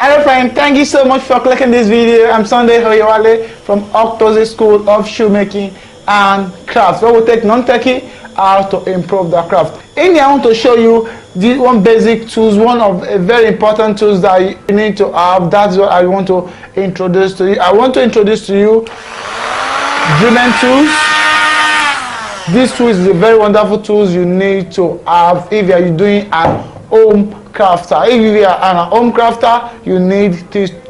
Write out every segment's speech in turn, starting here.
Hello friend, thank you so much for clicking this video. I'm Sunday Hoyewale from Octozi School of Shoemaking and Crafts, where we take non-techie how to improve the craft. In here I want to show you the one basic tools, one of a very important tools that you need to have. That's what I want to introduce to you. I want to introduce to you Dremel tools. This tool is a very wonderful tools you need to have if you are doing an home crafter. If you are an home crafter, you need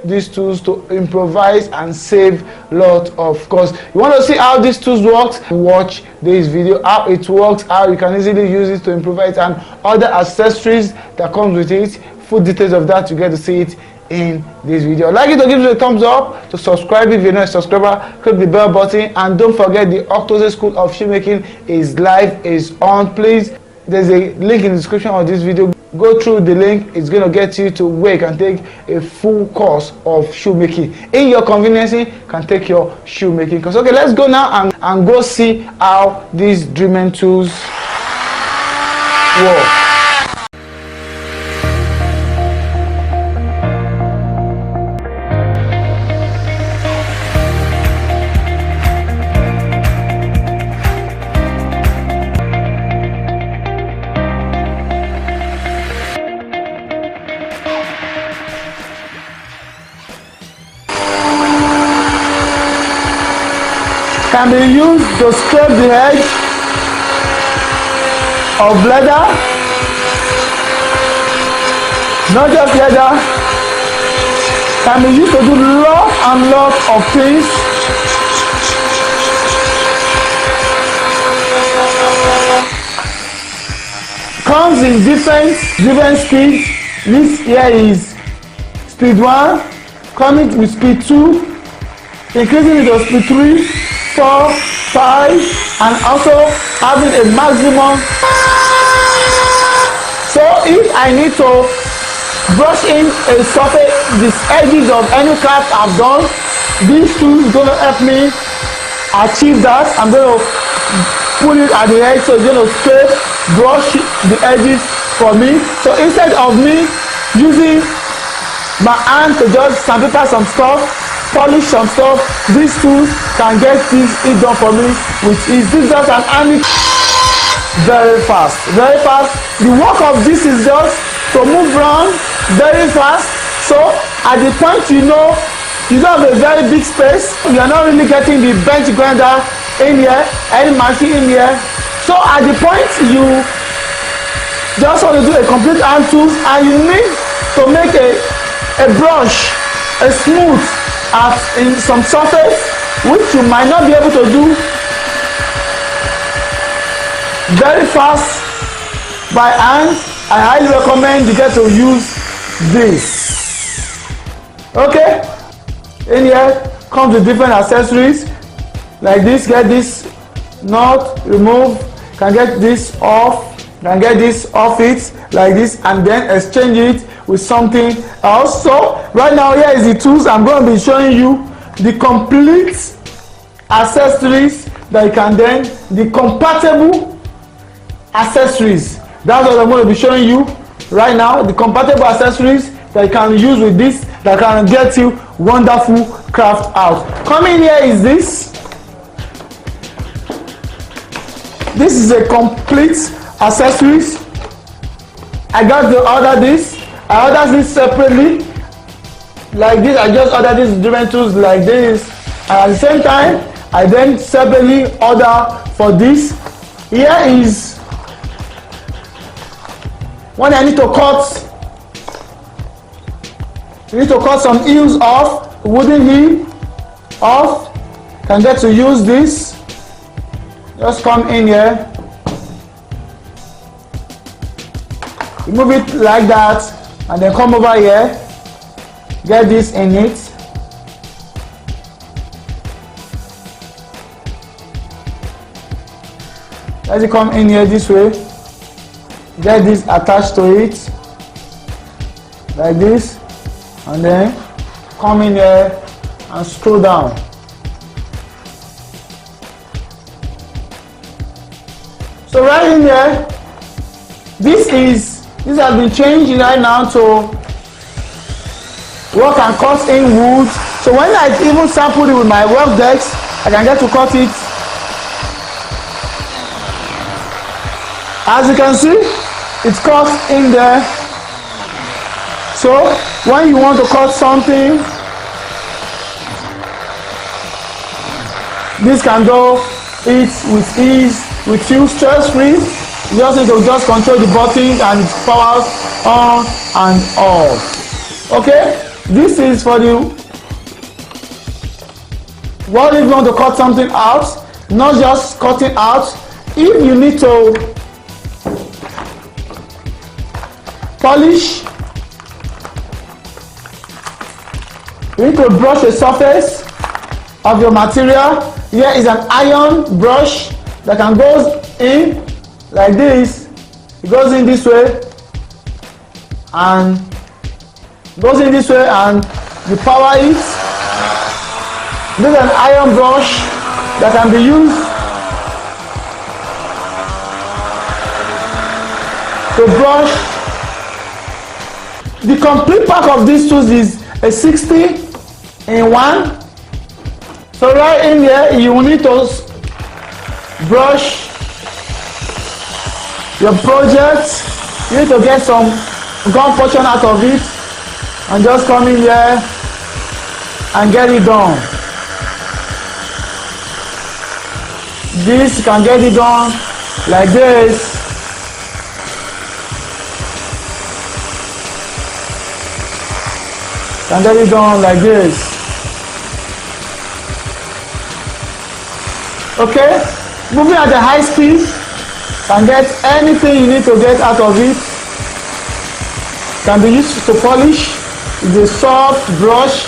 these tools to improvise and save lot of cost. You want to see how these tools works? Watch this video, how it works, how you can easily use it to improvise, and other accessories that comes with it. Full details of that you get to see it in this video. I'd like you to give it a thumbs up, to subscribe if you're not a subscriber, click the bell button, and don't forget the Octozi School of Shoemaking is live, is on. Please, there's a link in the description of this video. Go through the link. It's going to get you to where you can take a full course of shoemaking in your convenience. You can take your shoemaking course. Okay, let's go now and go see how these Dremel tools work. Can be used to scrape the edge of leather, not just leather. Can be used to do lot and lot of things. Comes in different speeds. This here is speed 1, coming with speed 2, increasing it to speed 3, 4, 5, and also having a maximum. So if I need to brush in a surface, the edges of any craft I've done, this tool is going to help me achieve that. I'm going to put it at the edge, so it's going to scrape, brush the edges for me. So instead of me using my hand to just sandpaper some stuff, polish some stuff, this tool can get this done for me with ease. This just an handy, very fast. The work of this is just to move around very fast. So at the point you know you don't have a very big space, you are not really getting the bench grinder in here, any machine in here. So at the point you just want to do a complete hand tool, and you need to make a brush, a smooth in some surface which you might not be able to do very fast by hand. I highly recommend you get to use this. Okay, in here comes with different accessories like this. Get this nut, remove, can get this off, can get this off it like this, and then exchange it with something else. So right now here is the tools. I'm going to be showing you the complete accessories that you can then, the compatible accessories. That's what I'm going to be showing you right now, the compatible accessories that you can use with this that can get you wonderful craft out. Coming here is this. This is a complete accessories. I got to order this. I ordered this separately like this. I just ordered these different tools like this, and at the same time I then separately order for this. Here is when I need to cut, you need to cut some heels off, wooden heel off, can get to use this. Just come in here, remove it like that, and then come over here, get this in it. Let it come in here this way, get this attached to it like this, and then come in here and screw down. So right in here, this has been changed right now to work and cut in wood. So when I even sample it with my work decks, I can get to cut it. As you can see, it's cut in there. So when you want to cut something, this can do it with ease, with you stress-free. You just need to just control the button and it powers on and off. Okay, this is for the what if you want to cut something out, not just cutting out. If you need to polish, you need to brush the surface of your material. Here is an iron brush that can go in like this. It goes in this way and goes in this way, and you power it. This is an iron brush that can be used to brush. The complete pack of these tools is a 60 in 1. So right in here, you will need to brush your project. You need to get some gum portion out of it and just come in here and get it done. This, you can get it done like this. You can get it done like this. Okay, moving at the high speed, can get anything you need to get out of it. Can be used to polish. It's a soft brush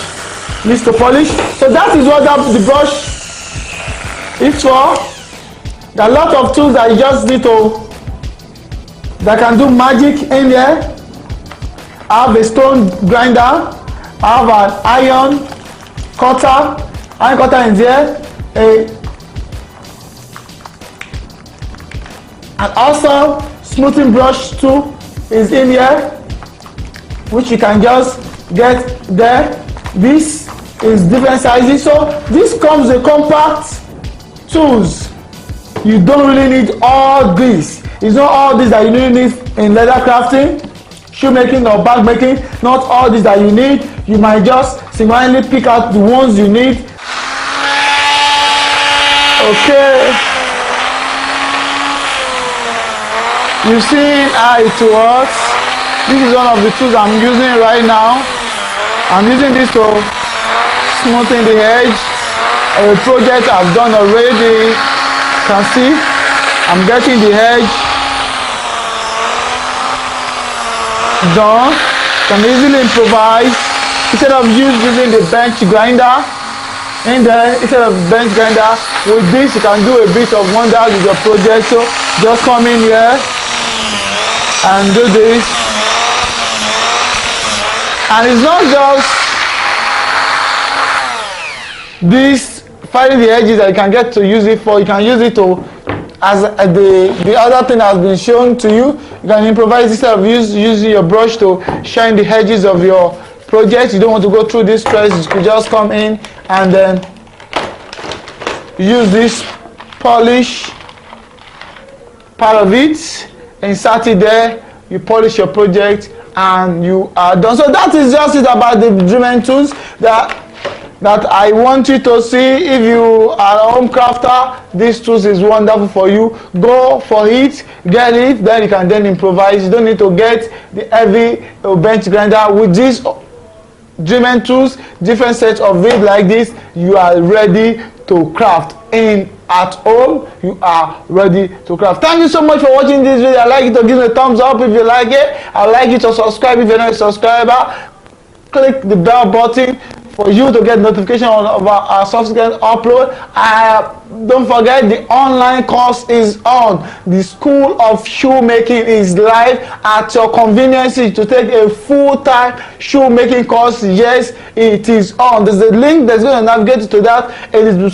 used to polish. So that is what the brush is for. There are a lot of tools that you just need to, that can do magic in there. I have a stone grinder. I have an iron cutter in there. And also smoothing brush too is in here, which you can just get there. This is different sizes, so this comes with compact tools. You don't really need all this. It's not all this that you really need in leather crafting, shoemaking or bag making. Not all this that you need. You might just single-handedly pick out the ones you need. Okay. You've seen how it works. This is one of the tools I'm using right now. I'm using this to smoothen the edge of a project I've done already. You can see I'm getting the edge done. Can easily improvise instead of using the bench grinder in there. Instead of bench grinder, with this you can do a bit of wonders with your project. So just come in here and do this. And it's not just this filing the edges that you can get to use it for. You can use it to, as the other thing has been shown to you, you can improvise instead of using your brush to shine the edges of your project. You don't want to go through this stress. You could just come in and then use this polish part of it, insert it there, you polish your project, and you are done. So that is just it about the Dremel tools that I want you to see. If you are a home crafter, this tools is wonderful for you. Go for it, get it, then you can then improvise. You don't need to get the heavy bench grinder. With this Dremel tools, different sets of it like this, you are ready to craft. In at home, you are ready to craft. Thank you so much for watching this video. I'd like you to give me a thumbs up if you like it. I'd like you to subscribe if you're not a subscriber. Click the bell button for you to get notification of our subsequent upload. Don't forget, the online course is on. The School of Shoemaking is live at your convenience to take a full-time shoemaking course. Yes, it is on. There's a link that's going to navigate you to that in the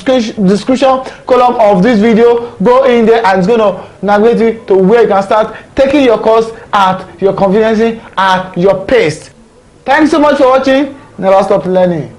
description column of this video. Go in there and it's going to navigate you to where you can start taking your course at your convenience, at your pace. Thanks so much for watching. Never stop learning.